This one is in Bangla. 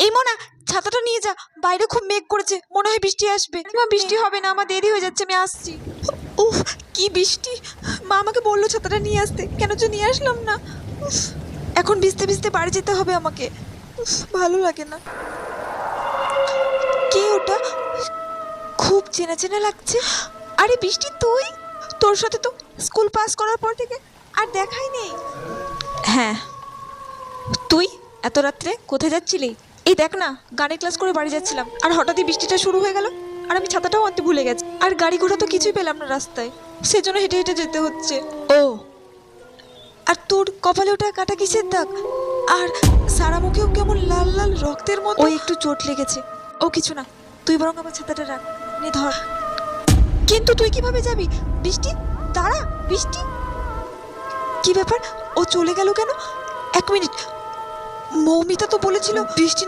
এই মোনা, ছাতাটা নিয়ে যা, বাইরে খুব মেঘ করেছে, মনে হয় বৃষ্টি আসবে। মা বৃষ্টি হবে না, আমার দেরি হয়ে যাচ্ছে, আমি আসছি। উফ, কি বৃষ্টি! মা আমাকে বললো ছাতাটা নিয়ে আসতে, কেন যে নিয়ে আসলাম না। উফ, এখন ভিজতে ভিজতে বাড়ি যেতে হবে আমাকে। উফ, ভালো লাগে না। কে ওটা? খুব চেনা চেনা লাগছে। আরে বৃষ্টি, তুই? তোর সাথে তো স্কুল পাস করার পর থেকে আর দেখাই নেই। হ্যাঁ, তুই এত রাত্রে কোথায় যাচ্ছিলি? এই দেখ না, গানের ক্লাস করে বাড়ি যাচ্ছিলাম, আর হঠাৎই বৃষ্টিটা শুরু হয়ে গেল, আর আমি ছাতাটাও আনতে ভুলে গেছি, আর গাড়ি ঘোড়া তো কিছুই পেলাম না রাস্তায়, সেজন্য হেঁটে হেঁটে যেতে হচ্ছে। ও, আর তোর কপালে ওটা কাটা কিসের দাগ? আর সারা মুখেও কেমন লাল লাল রক্তের মতো। ওই একটু চোট লেগেছে। ও কিছু না, তুই বরং আমার ছাতাটা রাখ, নে ধর। কিন্তু তুই কিভাবে যাবি? বৃষ্টি, দাঁড়া বৃষ্টি। কি ব্যাপার, ও চলে গেল কেন? এক মিনিট, মৌমিতা তো বলেছিল বৃষ্টি